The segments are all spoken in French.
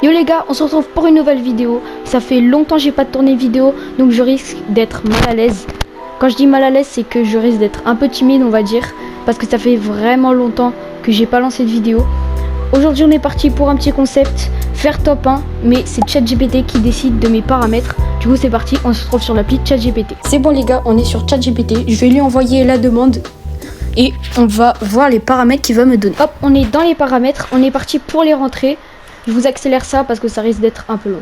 Yo les gars, on se retrouve pour une nouvelle vidéo. Ça fait longtemps que j'ai pas tourné vidéo, donc je risque d'être mal à l'aise. Quand je dis mal à l'aise, c'est que je risque d'être un peu timide, on va dire, parce que ça fait vraiment longtemps que j'ai pas lancé de vidéo. Aujourd'hui on est parti pour un petit concept, faire top 1, mais c'est ChatGPT qui décide de mes paramètres. Du coup c'est parti, on se retrouve sur l'appli ChatGPT. C'est bon les gars, on est sur ChatGPT, je vais lui envoyer la demande et on va voir les paramètres qu'il va me donner. Hop, on est dans les paramètres, on est parti pour les rentrer. Je vous accélère ça parce que ça risque d'être un peu long.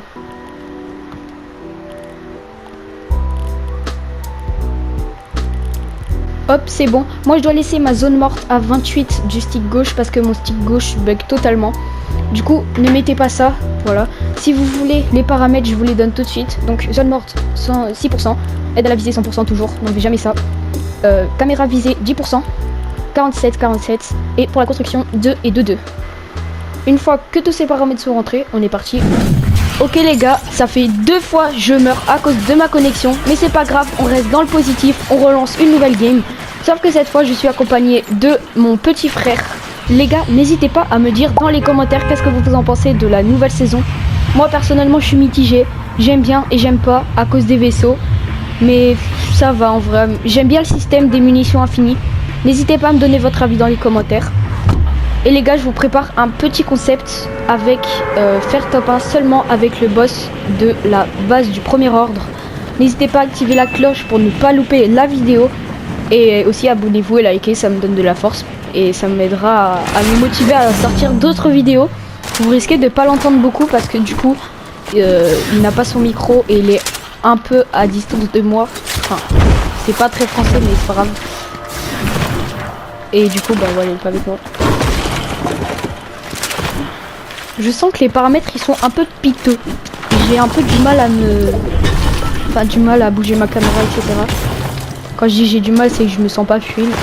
Hop, c'est bon. Moi, je dois laisser ma zone morte à 28 du stick gauche parce que mon stick gauche bug totalement. Du coup, ne mettez pas ça. Voilà. Si vous voulez les paramètres, je vous les donne tout de suite. Donc, zone morte 6%. Aide à la visée 100% toujours. N'enlevez jamais ça. Caméra visée 10%. 47. Et pour la construction 2 et 2. Une fois que tous ces paramètres sont rentrés, on est parti. Ok les gars, ça fait 2 fois je meurs à cause de ma connexion, mais c'est pas grave, on reste dans le positif, on relance une nouvelle game. Sauf que cette fois je suis accompagné de mon petit frère. Les gars, n'hésitez pas à me dire dans les commentaires qu'est-ce que vous en pensez de la nouvelle saison. Moi personnellement je suis mitigé, j'aime bien et j'aime pas à cause des vaisseaux. Mais ça va en vrai, j'aime bien le système des munitions infinies. N'hésitez pas à me donner votre avis dans les commentaires. Et les gars, je vous prépare un petit concept avec faire top 1 seulement avec le boss de la base du premier ordre. N'hésitez pas à activer la cloche pour ne pas louper la vidéo. Et aussi abonnez-vous et likez, ça me donne de la force. Et ça m'aidera à me motiver à sortir d'autres vidéos. Vous risquez de ne pas l'entendre beaucoup parce que du coup, il n'a pas son micro et il est un peu à distance de moi. Enfin, c'est pas très français mais c'est pas grave. Et du coup, bah voilà, il est pas avec moi. Je sens que les paramètres ils sont un peu piteux. J'ai un peu du mal à du mal à bouger ma caméra, etc. Quand je dis j'ai du mal, c'est que je me sens pas fluide.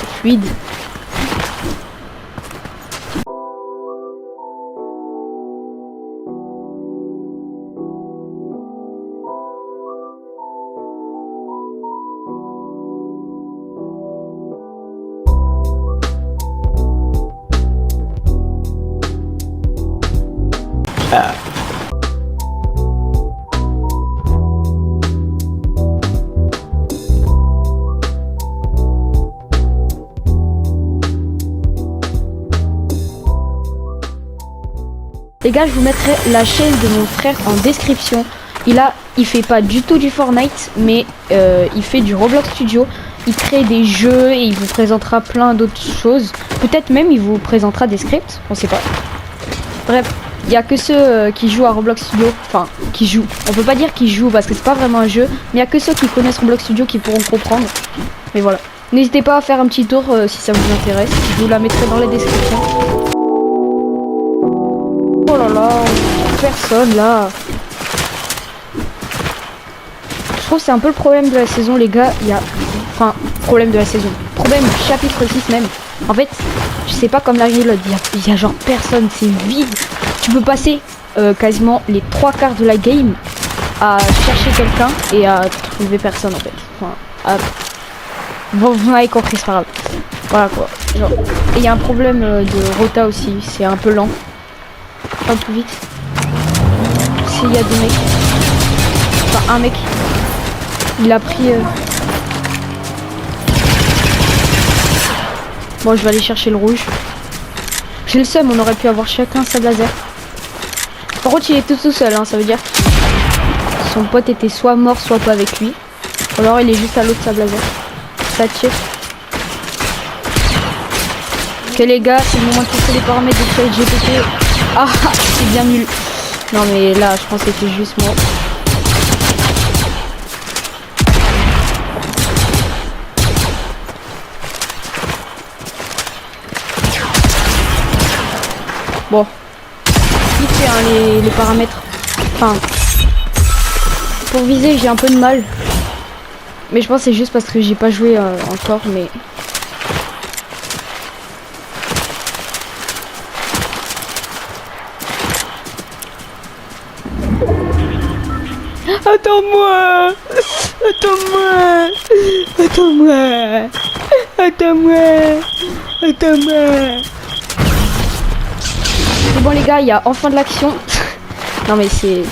Les gars, je vous mettrai la chaîne de mon frère en description. Il fait pas du tout du Fortnite, mais il fait du Roblox Studio. Il crée des jeux et il vous présentera plein d'autres choses. Peut-être même il vous présentera des scripts, on sait pas. Bref, il y a que ceux qui jouent à Roblox Studio, enfin qui jouent. On peut pas dire qu'ils jouent parce que c'est pas vraiment un jeu, mais il y a que ceux qui connaissent Roblox Studio qui pourront comprendre. Mais voilà. N'hésitez pas à faire un petit tour si ça vous intéresse. Je vous la mettrai dans la description. Oh là là, personne là. Je trouve que c'est un peu le problème de la saison les gars. Problème de la saison. Problème du chapitre 6 même. En fait, je sais pas comme la reload, il y a genre personne, c'est vide. Tu peux passer quasiment les 3/4 de la game à chercher quelqu'un et à trouver personne en fait. Bon, vous m'avez compris, c'est pas grave. Voilà quoi. Genre. Et il y a un problème de rota aussi, c'est un peu lent. Un peu vite. S'il y a des mecs. Enfin un mec. Il a pris Bon je vais aller chercher le rouge. J'ai le seum, on aurait pu avoir chacun sa laser. Par contre il est tout seul hein, ça veut dire que son pote était soit mort soit pas avec lui. Ou alors il est juste à l'autre sable laser. Ça tire. Ok les gars, c'est le moment de tester les paramètres de ChatGPT. Ah, c'est bien nul. Non mais là, je pense que c'était juste moi. Bon. Vite fait hein, les paramètres. Enfin, pour viser, j'ai un peu de mal. Mais je pense que c'est juste parce que j'ai pas joué encore, mais... Attends-moi! Attends-moi! Attends-moi! Attends-moi! Attends-moi! C'est bon les gars, il y a enfin de l'action. Non mais c'est...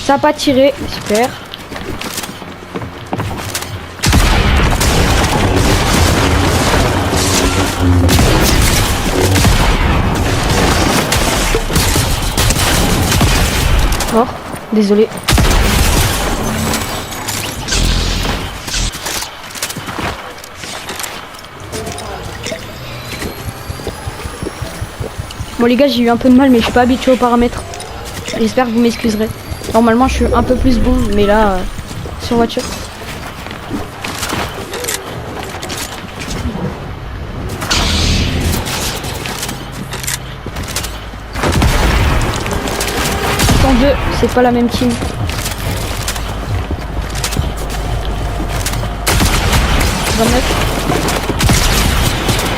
Ça a pas tiré, super. Oh, désolé. Bon les gars, j'ai eu un peu de mal mais je suis pas habitué aux paramètres. J'espère que vous m'excuserez. Normalement je suis un peu plus bon mais là sur voiture. En deux, c'est pas la même team.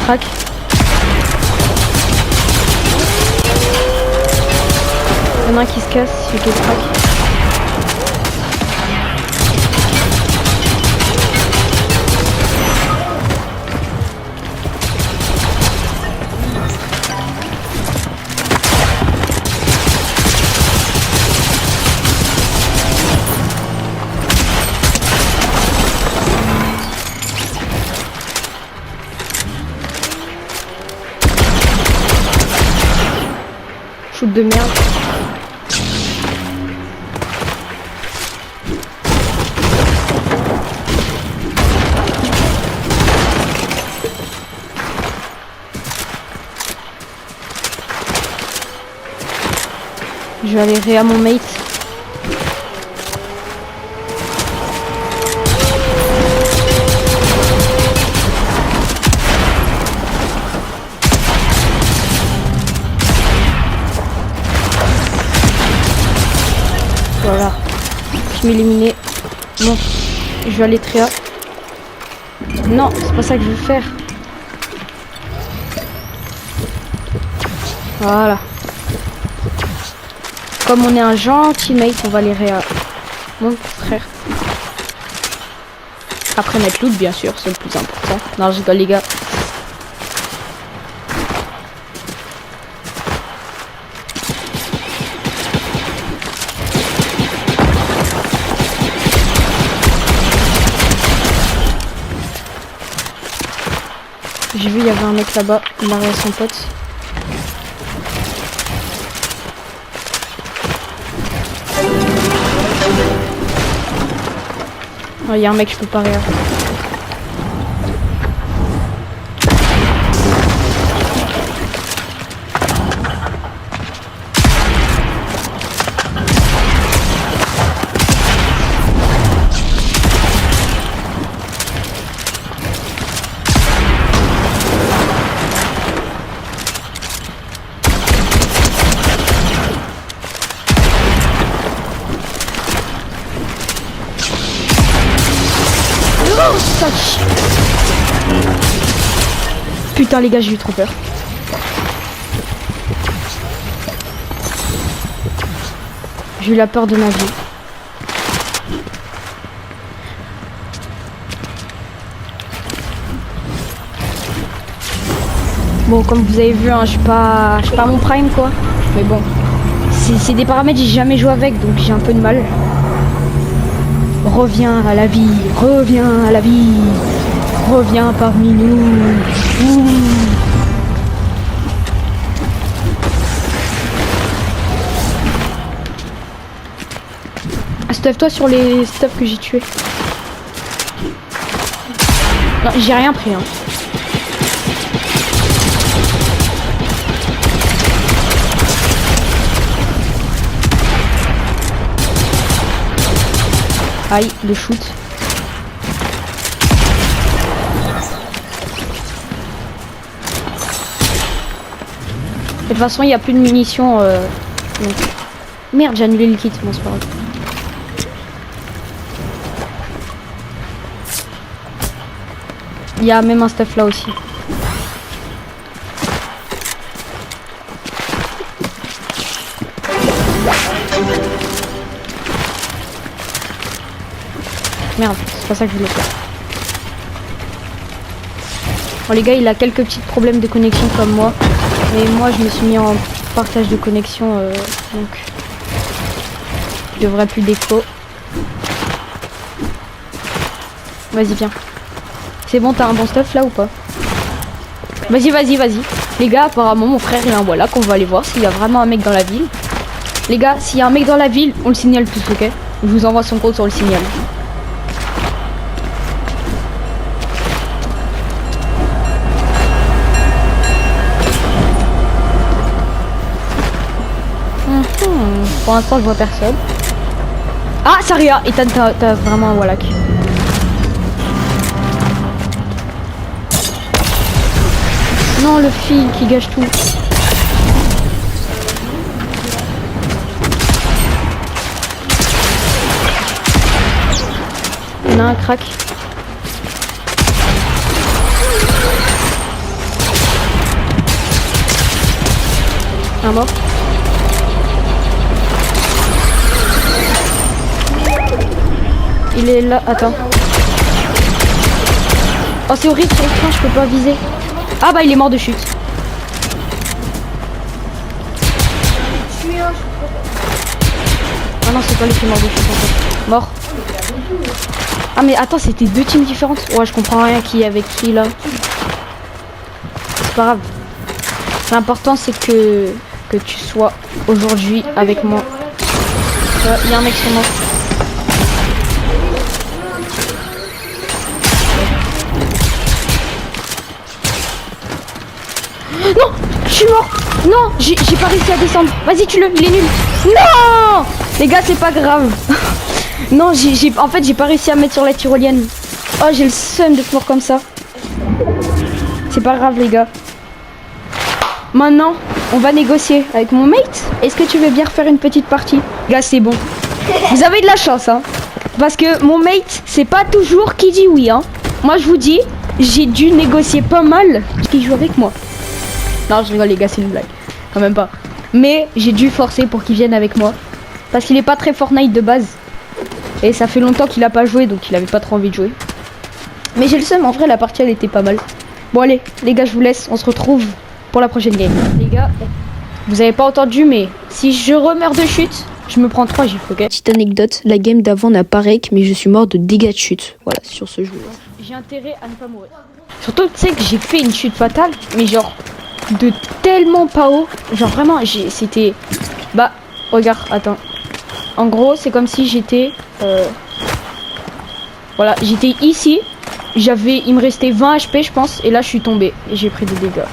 Crac. Il y en a un qui se casse, celui qui est crack. Shoot de merde. Je vais aller réa mon mate. Voilà. Je m'éliminer. Bon. Je vais aller tria. Non, c'est pas ça que je veux faire. Voilà. Comme on est un gentil mate, on va aller réa mon frère. Après mettre loot bien sûr, c'est le plus important. Non, je rigole les gars. J'ai vu il y avait un mec là-bas, il a réa son pote. Il y a un mec, je peux pas réa. Putain les gars, j'ai eu trop peur. J'ai eu la peur de ma vie. Bon, comme vous avez vu, hein, je suis pas à mon prime quoi. Mais bon, c'est des paramètres que j'ai jamais joué avec, donc j'ai un peu de mal. Reviens à la vie, reviens à la vie, reviens parmi nous. Ouh. Stuff-toi sur les stuffs que j'ai tués. Non, j'ai rien pris. Hein. Aïe, le shoot. De toute façon, il n'y a plus de munitions. Donc... Merde, j'ai annulé le kit. Bon, c'est pas grave. Il y a même un stuff là aussi. Merde, c'est pas ça que je voulais faire. Bon les gars, il a quelques petits problèmes de connexion comme moi. Mais moi je me suis mis en partage de connexion donc je devrais plus d'écho. Vas-y viens. C'est bon, t'as un bon stuff là ou pas? Vas-y, vas-y, vas-y. Les gars, apparemment mon frère il est en voilà qu'on va aller voir s'il y a vraiment un mec dans la ville. Les gars, s'il y a un mec dans la ville, on le signale tous, ok? Je vous envoie son code sur le signal. Pour l'instant, je vois personne. Ah, Saria! Et t'as vraiment un Wallach. Non, le fil qui gâche tout. Il y en a un crack. Un mort. Il est là, attends. Oh c'est horrible sur le train, je peux pas viser. Ah bah il est mort de chute. Ah non c'est pas lui qui est mort de chute en fait. Mort. Ah mais attends, c'était deux teams différentes. Ouais, je comprends rien qui est avec qui là. C'est pas grave. L'important c'est que tu sois aujourd'hui avec moi. Il y a un mec sur moi. Non, je suis mort. Non, j'ai pas réussi à descendre. Vas-y, tue-le, il est nul. Non, les gars, c'est pas grave. Non, en fait, j'ai pas réussi à mettre sur la tyrolienne. Oh, j'ai le seum de mort comme ça. C'est pas grave, les gars. Maintenant, on va négocier avec mon mate. Est-ce que tu veux bien refaire une petite partie? Gars, c'est bon. Vous avez de la chance, hein. Parce que mon mate, c'est pas toujours qui dit oui, hein. Moi, je vous dis, j'ai dû négocier pas mal qui joue avec moi. Non, je rigole les gars, c'est une blague. Quand même pas. Mais j'ai dû forcer pour qu'il vienne avec moi. Parce qu'il est pas très Fortnite de base. Et ça fait longtemps qu'il a pas joué, donc il avait pas trop envie de jouer. Mais j'ai le seum, en vrai la partie elle était pas mal. Bon allez, les gars, je vous laisse, on se retrouve pour la prochaine game. Les gars, vous avez pas entendu, mais si je remeurs de chute, je me prends 3 gifles, ok? Petite anecdote, la game d'avant n'a pas rec, mais je suis mort de dégâts de chute. Voilà, sur ce jeu. J'ai intérêt à ne pas mourir. Surtout, tu sais que j'ai fait une chute fatale, mais genre de tellement pas haut. Genre vraiment, c'était... Bah, regarde, attends. En gros, c'est comme si j'étais... Voilà, j'étais ici. Il me restait 20 HP, je pense. Et là, je suis tombé. Et j'ai pris des dégâts.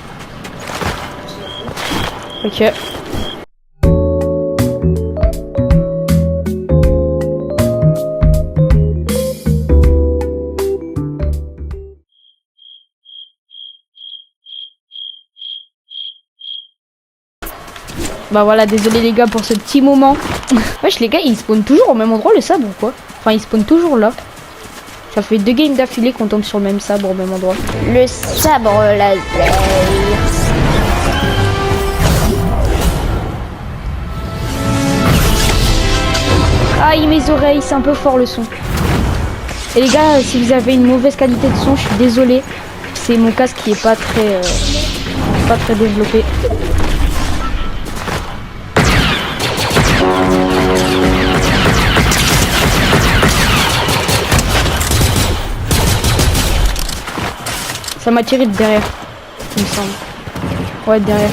Ok. Bah voilà, désolé les gars pour ce petit moment. Wesh les gars, ils spawnent toujours au même endroit le sabre ou quoi? Enfin, ils spawnent toujours là. Ça fait 2 games d'affilée qu'on tombe sur le même sabre au même endroit. Le sabre laser. Aïe mes oreilles, c'est un peu fort le son. Et les gars, si vous avez une mauvaise qualité de son, je suis désolé. C'est mon casque qui est pas très développé. Ça m'a tiré de derrière, il me semble. Ouais, derrière.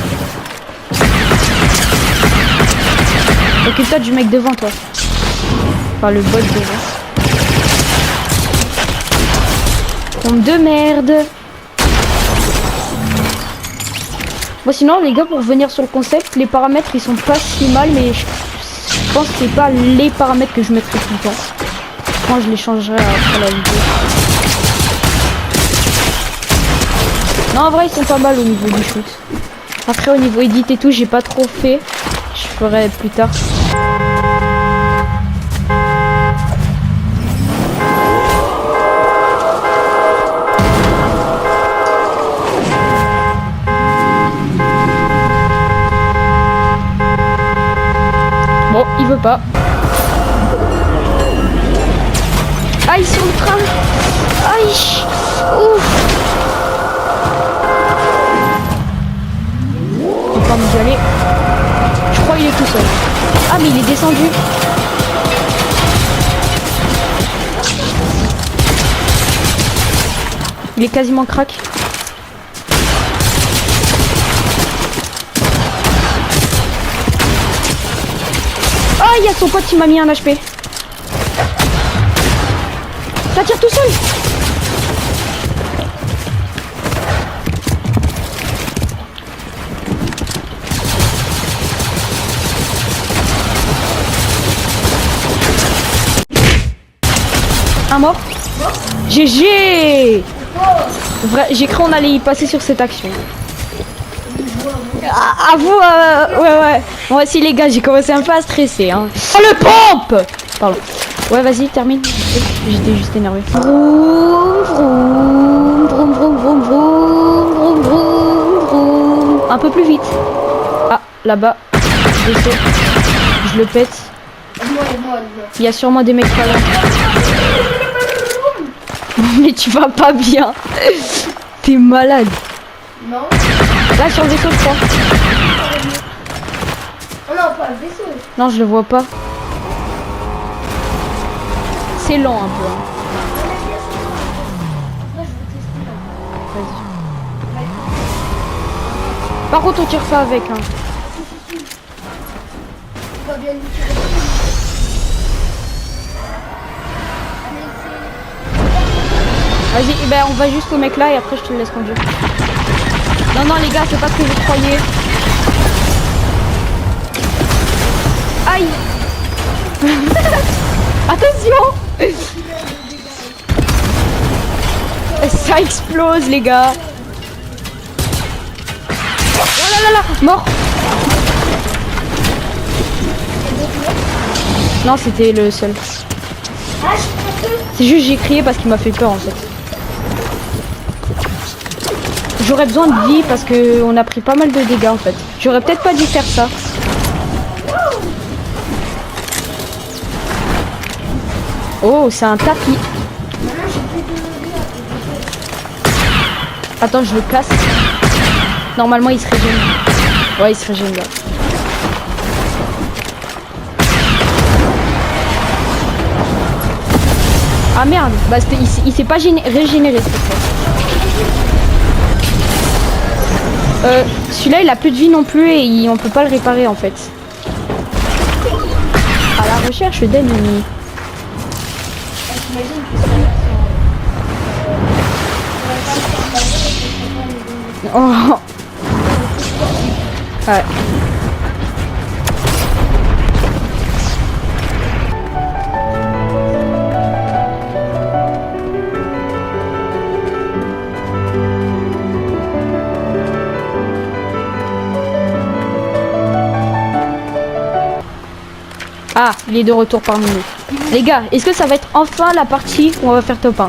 Occupe-toi du mec devant, toi. Enfin, le bot devant. Tombe de merde. Bon, sinon, les gars, pour revenir sur le concept, les paramètres, ils sont pas si mal, mais je pense que c'est pas les paramètres que je mettrai tout le temps. Moi, je les changerai après la vidéo. Non, en vrai, ils sont pas mal au niveau du shoot. Après, au niveau edit et tout, j'ai pas trop fait. Je ferai plus tard. Bon, il veut pas. Aïe, sur le train. Aïe. Ouf. Il est quasiment crack. Oh, il y a son pote qui m'a mis un HP. Ça tire tout seul. Un mort. GG. J'ai cru qu'on allait y passer sur cette action. À vous, ouais. Moi aussi les gars, j'ai commencé un peu à stresser. Hein. Oh le pompe. Pardon. Ouais, vas-y, termine. J'étais juste énervé. Vroom, vroom, vroom, vroom, vroom, vroom, vroom, vroom, vroom. Un peu plus vite. Ah, là-bas. Je sais. Je le pète. Il y a sûrement des mecs pas là. Mais tu vas pas bien. T'es malade. Non. Là sur le vaisseau je crois. Oh non, pas le vaisseau. Non, je le vois pas. C'est lent un peu. Hein. Vas-y. Par contre on tire pas avec. Hein. On va bien lui tirer. Vas-y, ben on va juste au mec là et après je te laisse conduire. Non, non les gars, c'est pas ce que vous croyez. Aïe. Attention. Ça explose les gars. Oh là là là, mort. Non, c'était le seul. C'est juste j'ai crié parce qu'il m'a fait peur en fait. J'aurais besoin de vie parce que on a pris pas mal de dégâts en fait. J'aurais peut-être pas dû faire ça. Oh, c'est un tapis. Attends, je le casse. Normalement, il se régène. Ouais, il se régène là. Ah merde, bah il s'est pas régénéré cette fois. Celui-là il a plus de vie non plus et on peut pas le réparer en fait. À la recherche d'ennemis. Oh. Ouais. Ah, il est de retour parmi nous. Les gars, est-ce que ça va être enfin la partie où on va faire top 1?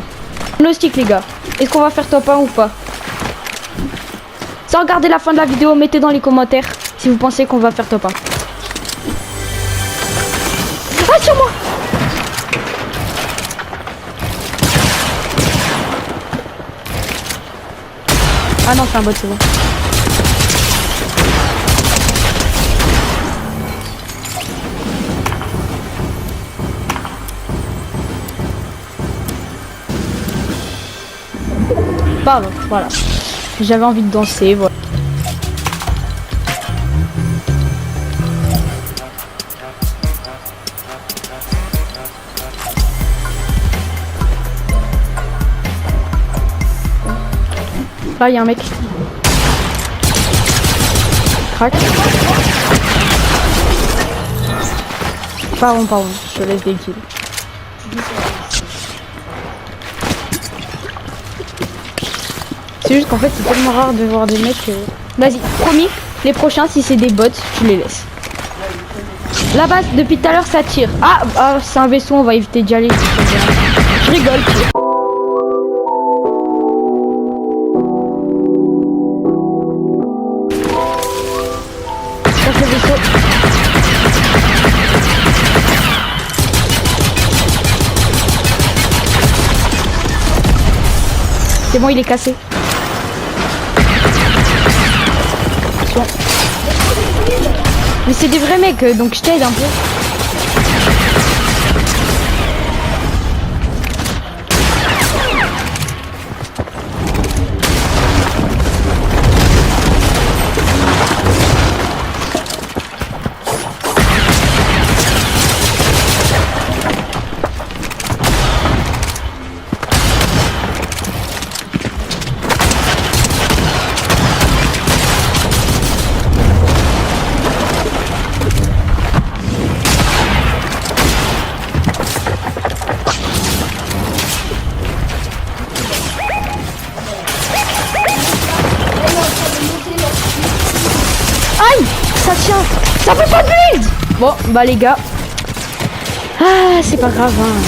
Pronostic les gars, est-ce qu'on va faire top 1 ou pas? Sans regarder la fin de la vidéo, mettez dans les commentaires si vous pensez qu'on va faire top 1. Ah, sur moi! Ah non, c'est un bot, c'est bon. Pardon, voilà. J'avais envie de danser, voilà. Là, il y a un mec. Crac. Pardon, je te laisse des kills. C'est juste qu'en fait c'est tellement rare de voir des mecs. Vas-y, promis, les prochains si c'est des bots, tu les laisses. Là-bas, depuis tout à l'heure ça tire. Ah, c'est un vaisseau, on va éviter d'y aller. Je rigole. Ça, c'est le vaisseau. C'est bon, il est cassé. Mais c'est des vrais mecs, donc je t'aide un peu. Aïe, ça tient. Ça peut pas build. Bon, bah les gars. Ah, c'est pas grave, hein.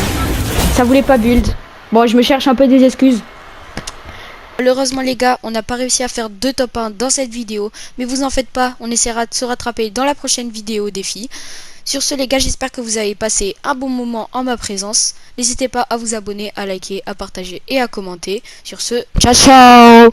Ça voulait pas build. Bon, je me cherche un peu des excuses. Malheureusement les gars, on n'a pas réussi à faire 2 top 1 dans cette vidéo. Mais vous en faites pas, on essaiera de se rattraper dans la prochaine vidéo défi. Sur ce les gars, j'espère que vous avez passé un bon moment en ma présence. N'hésitez pas à vous abonner, à liker, à partager et à commenter. Sur ce, ciao ciao.